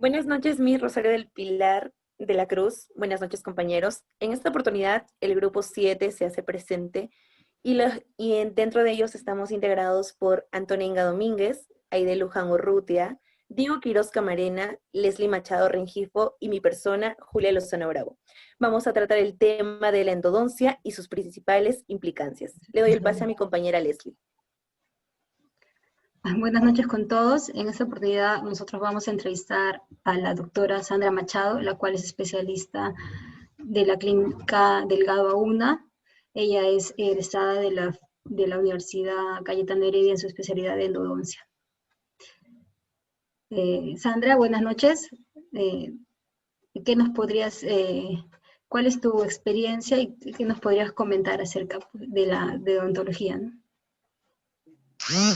Buenas noches, mi Rosario del Pilar de la Cruz. Buenas noches, compañeros. En esta oportunidad, el grupo 7 se hace presente dentro de ellos estamos integrados por Antonia Inga Domínguez, Aide Luján Urrutia, Diego Quiroz Camarena, Leslie Machado Rengifo y mi persona, Julia Lozano Bravo. Vamos a tratar el tema de la endodoncia y sus principales implicancias. Le doy el pase a mi compañera Leslie. Buenas noches con todos. En esta oportunidad nosotros vamos a entrevistar a la doctora Sandra Machado, la cual es especialista de la clínica Delgado Auna. Ella es egresada de la Universidad Cayetano Heredia en su especialidad de endodoncia. Sandra, buenas noches. ¿Qué nos podrías, cuál es tu experiencia y qué nos podrías comentar acerca de la odontología, ¿no?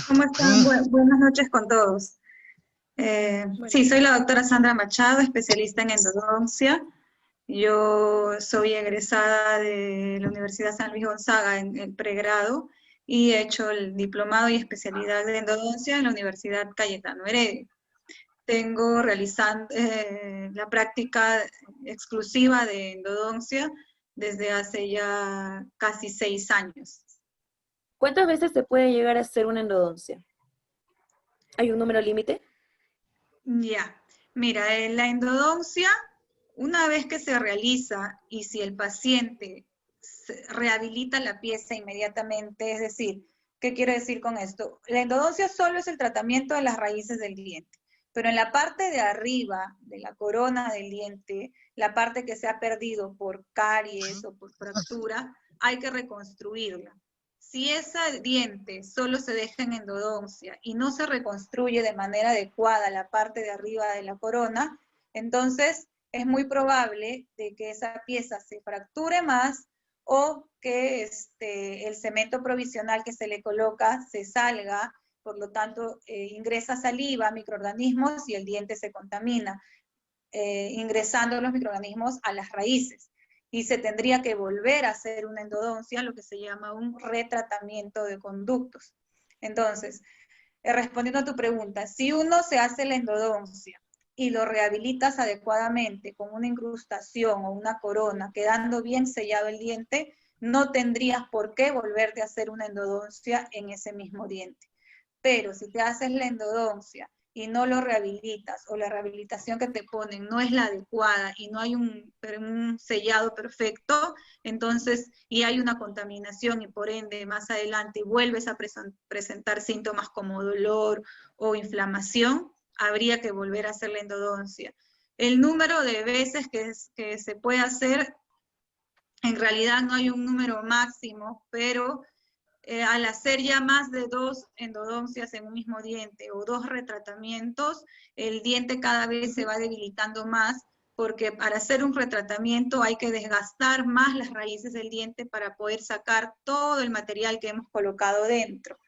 ¿Cómo están? Buenas noches con todos. Sí, soy la doctora Sandra Machado, especialista en endodoncia. Yo soy egresada de la Universidad San Luis Gonzaga en el pregrado y he hecho el diplomado y especialidad de endodoncia en la Universidad Cayetano Heredia. Tengo realizando la práctica exclusiva de endodoncia desde hace ya casi 6 años. ¿Cuántas veces se puede llegar a hacer una endodoncia? ¿Hay un número límite? Ya, mira, en la endodoncia, una vez que se realiza y si el paciente rehabilita la pieza inmediatamente, es decir, ¿qué quiero decir con esto? La endodoncia solo es el tratamiento de las raíces del diente, pero en la parte de arriba de la corona del diente, la parte que se ha perdido por caries o por fractura, hay que reconstruirla. Si ese diente solo se deja en endodoncia y no se reconstruye de manera adecuada la parte de arriba de la corona, entonces es muy probable de que esa pieza se fracture más o que el cemento provisional que se le coloca se salga, por lo tanto ingresa saliva, microorganismos y el diente se contamina, ingresando los microorganismos a las raíces. Y se tendría que volver a hacer una endodoncia, lo que se llama un retratamiento de conductos. Entonces, respondiendo a tu pregunta, si uno se hace la endodoncia y lo rehabilitas adecuadamente con una incrustación o una corona, quedando bien sellado el diente, no tendrías por qué volverte a hacer una endodoncia en ese mismo diente. Pero si te haces la endodoncia y no lo rehabilitas, o la rehabilitación que te ponen no es la adecuada y no hay un sellado perfecto, entonces, y hay una contaminación y por ende más adelante vuelves a presentar síntomas como dolor o inflamación, habría que volver a hacer la endodoncia. El número de veces que se puede hacer, en realidad no hay un número máximo, pero al hacer ya más de 2 endodoncias en un mismo diente o 2 retratamientos, el diente cada vez se va debilitando más, porque para hacer un retratamiento hay que desgastar más las raíces del diente para poder sacar todo el material que hemos colocado dentro.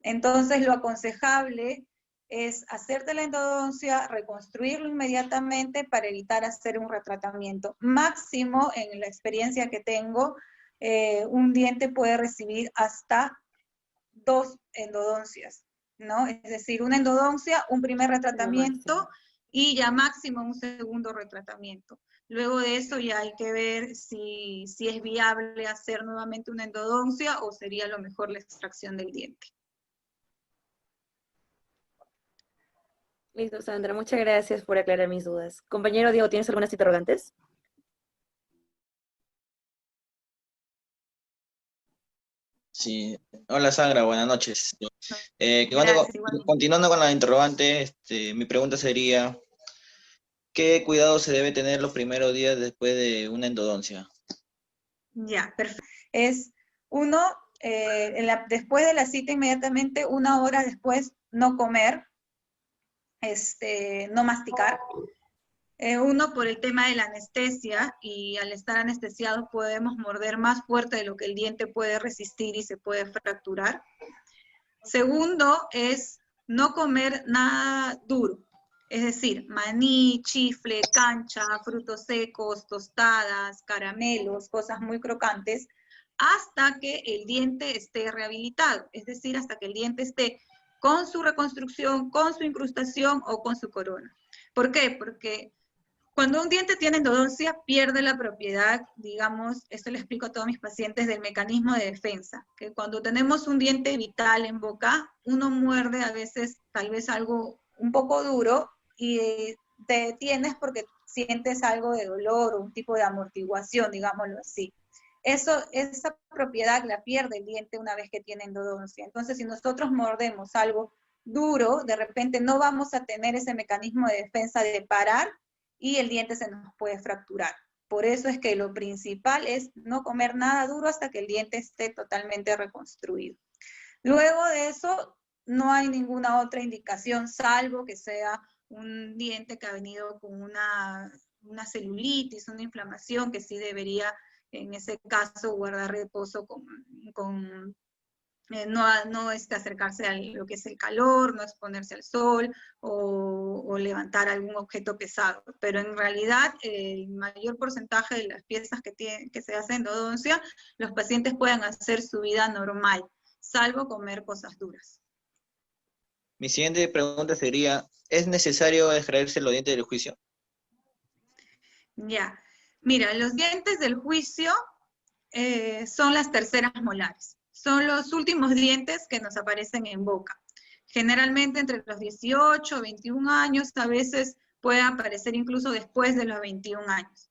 Entonces lo aconsejable es hacerte la endodoncia, reconstruirlo inmediatamente para evitar hacer un retratamiento. Máximo, en la experiencia que tengo, un diente puede recibir hasta 2 endodoncias, ¿no? Es decir, una endodoncia, un primer retratamiento y ya máximo un segundo retratamiento. Luego de eso ya hay que ver si es viable hacer nuevamente una endodoncia o sería lo mejor la extracción del diente. Listo, Sandra, muchas gracias por aclarar mis dudas. Compañero Diego, ¿tienes algunas interrogantes? Sí, hola Sandra, buenas noches. Gracias, Continuando con la interrogante, mi pregunta sería, ¿qué cuidado se debe tener los primeros días después de una endodoncia? Ya, perfecto. Es uno, después de la cita inmediatamente, 1 hora después, no comer, no masticar. Uno por el tema de la anestesia, y al estar anestesiados podemos morder más fuerte de lo que el diente puede resistir y se puede fracturar. Segundo es no comer nada duro, es decir, maní, chifle, cancha, frutos secos, tostadas, caramelos, cosas muy crocantes, hasta que el diente esté rehabilitado, es decir, hasta que el diente esté con su reconstrucción, con su incrustación o con su corona. ¿Por qué? Porque cuando un diente tiene endodoncia, pierde la propiedad, digamos, esto le explico a todos mis pacientes, del mecanismo de defensa, que cuando tenemos un diente vital en boca, uno muerde a veces tal vez algo un poco duro y te detienes porque sientes algo de dolor o un tipo de amortiguación, digámoslo así. Esa propiedad la pierde el diente una vez que tiene endodoncia. Entonces, si nosotros mordemos algo duro, de repente no vamos a tener ese mecanismo de defensa de parar y el diente se nos puede fracturar. Por eso es que lo principal es no comer nada duro hasta que el diente esté totalmente reconstruido. Luego de eso, no hay ninguna otra indicación, salvo que sea un diente que ha venido con una celulitis, una inflamación, que sí debería, en ese caso, guardar reposo no acercarse a lo que es el calor, no exponerse al sol o levantar algún objeto pesado. Pero en realidad el mayor porcentaje de las piezas que se hacen endodoncia, los pacientes pueden hacer su vida normal, salvo comer cosas duras. Mi siguiente pregunta sería, ¿es necesario extraerse los dientes del juicio? Ya, mira, los dientes del juicio son las terceras molares. Son los últimos dientes que nos aparecen en boca. Generalmente entre los 18, 21 años, a veces puede aparecer incluso después de los 21 años.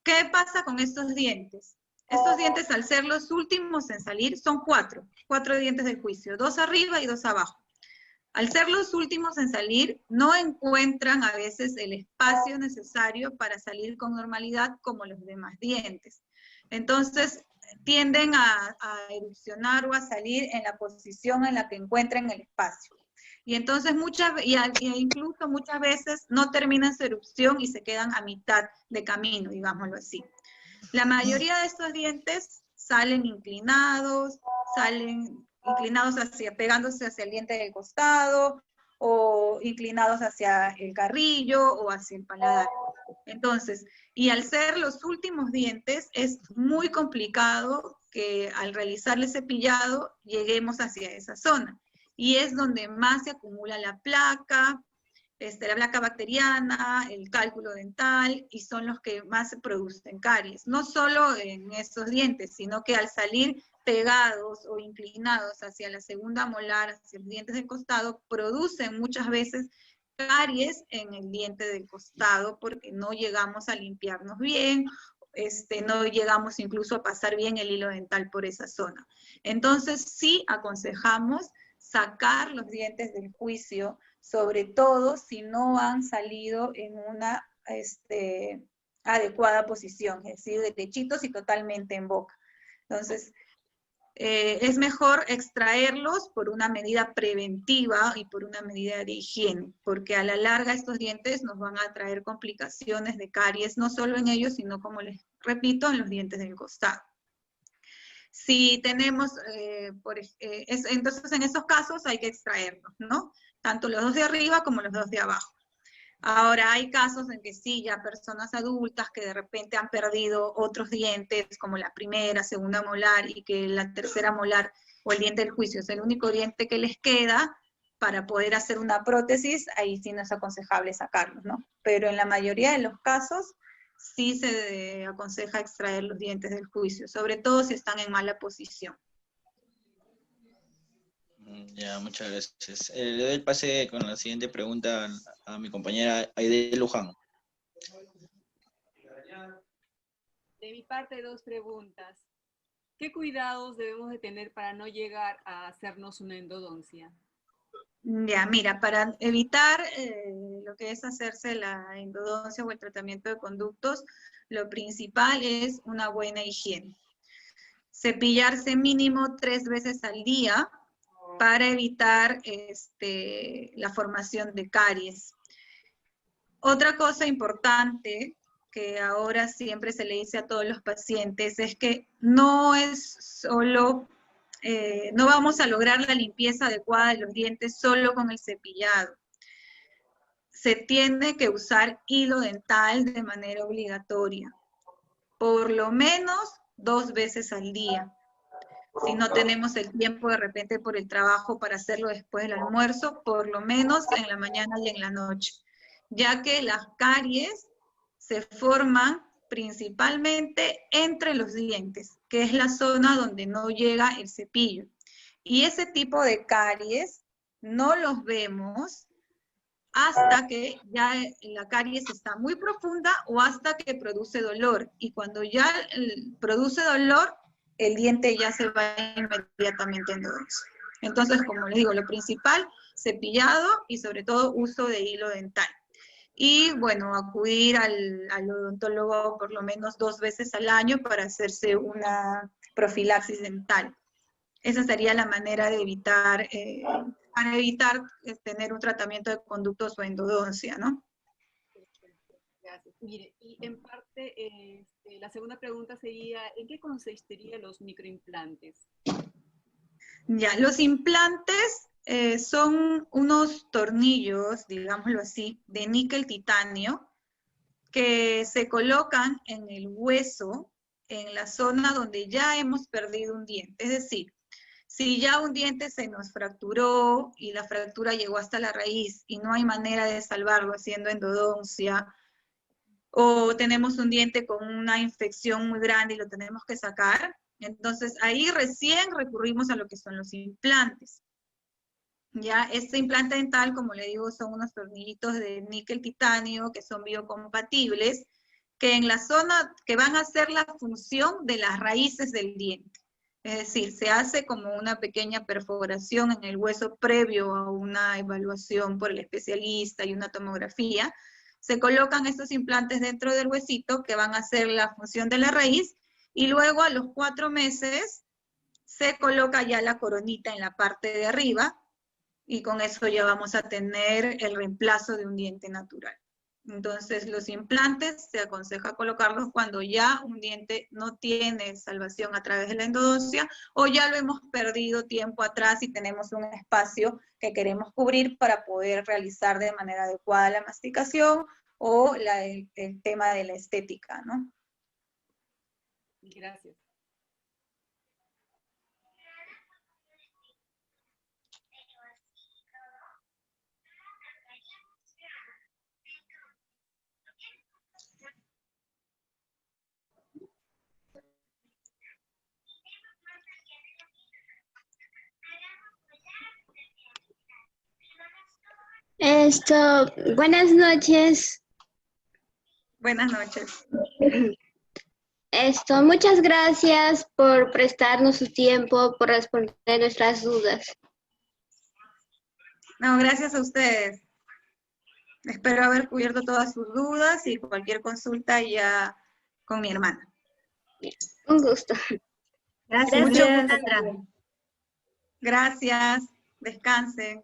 ¿Qué pasa con estos dientes? Estos dientes, al ser los últimos en salir, son cuatro dientes del juicio, 2 arriba y 2 abajo. Al ser los últimos en salir, no encuentran a veces el espacio necesario para salir con normalidad como los demás dientes. Entonces, tienden a erupcionar o a salir en la posición en la que encuentren el espacio. Y entonces incluso muchas veces no terminan su erupción y se quedan a mitad de camino, digámoslo así. La mayoría de estos dientes salen inclinados pegándose hacia el diente del costado, o inclinados hacia el carrillo o hacia el paladar. Entonces, y al ser los últimos dientes, es muy complicado que al realizar el cepillado lleguemos hacia esa zona. Y es donde más se acumula la placa bacteriana, el cálculo dental, y son los que más producen caries. No solo en estos dientes, sino que al salir pegados o inclinados hacia la segunda molar, hacia los dientes del costado, producen muchas veces caries en el diente del costado porque no llegamos a limpiarnos bien, no llegamos incluso a pasar bien el hilo dental por esa zona. Entonces sí aconsejamos sacar los dientes del juicio, sobre todo si no han salido en una adecuada posición, es decir, de techitos y totalmente en boca. Entonces, es mejor extraerlos por una medida preventiva y por una medida de higiene, porque a la larga estos dientes nos van a traer complicaciones de caries, no solo en ellos, sino, como les repito, en los dientes del costado. Si tenemos, entonces en esos casos hay que extraerlos, ¿no? Tanto los dos de arriba como los dos de abajo. Ahora hay casos en que sí, ya personas adultas que de repente han perdido otros dientes, como la primera, segunda molar, y que la tercera molar o el diente del juicio es el único diente que les queda para poder hacer una prótesis, ahí sí no es aconsejable sacarlos, ¿no? Pero en la mayoría de los casos sí se aconseja extraer los dientes del juicio, sobre todo si están en mala posición. Ya, muchas gracias. Le doy el pase con la siguiente pregunta a mi compañera Aide Luján. De mi parte, 2 preguntas. ¿Qué cuidados debemos de tener para no llegar a hacernos una endodoncia? Ya, mira, para evitar lo que es hacerse la endodoncia o el tratamiento de conductos, lo principal es una buena higiene. Cepillarse mínimo 3 veces al día para evitar la formación de caries. Otra cosa importante que ahora siempre se le dice a todos los pacientes es que no es solo, no vamos a lograr la limpieza adecuada de los dientes solo con el cepillado. Se tiene que usar hilo dental de manera obligatoria, por lo menos 2 veces al día. Si no tenemos el tiempo de repente por el trabajo para hacerlo después del almuerzo, por lo menos en la mañana y en la noche. ya que las caries se forman principalmente entre los dientes, que es la zona donde no llega el cepillo. Y ese tipo de caries no los vemos hasta que ya la caries está muy profunda o hasta que produce dolor. Y cuando ya produce dolor, el diente ya se va inmediatamente endodoncio. Entonces, como les digo, lo principal, cepillado y sobre todo uso de hilo dental. Y bueno, acudir al odontólogo por lo menos 2 veces al año para hacerse una profilaxis dental. Esa sería la manera de evitar, para evitar tener un tratamiento de conductos o endodoncia, ¿no? Gracias. Mire, y en parte, la segunda pregunta sería, ¿en qué consistirían los microimplantes? Ya, los implantes son unos tornillos, digámoslo así, de níquel titanio, que se colocan en el hueso, en la zona donde ya hemos perdido un diente. Es decir, si ya un diente se nos fracturó y la fractura llegó hasta la raíz y no hay manera de salvarlo haciendo endodoncia, o tenemos un diente con una infección muy grande y lo tenemos que sacar, entonces ahí recién recurrimos a lo que son los implantes. Ya, este implante dental, como le digo, son unos tornillitos de níquel titanio que son biocompatibles, que en la zona, que van a hacer la función de las raíces del diente. Es decir, se hace como una pequeña perforación en el hueso previo a una evaluación por el especialista y una tomografía. Se colocan estos implantes dentro del huesito que van a hacer la función de la raíz y luego a los 4 meses se coloca ya la coronita en la parte de arriba y con eso ya vamos a tener el reemplazo de un diente natural. Entonces, los implantes se aconseja colocarlos cuando ya un diente no tiene salvación a través de la endodoncia o ya lo hemos perdido tiempo atrás y tenemos un espacio que queremos cubrir para poder realizar de manera adecuada la masticación o el tema de la estética, ¿no? Gracias. Buenas noches. Buenas noches. Muchas gracias por prestarnos su tiempo, por responder nuestras dudas. No, gracias a ustedes. Espero haber cubierto todas sus dudas y cualquier consulta ya con mi hermana. Un gusto. Gracias, Muchas Sandra. Gracias. Descansen.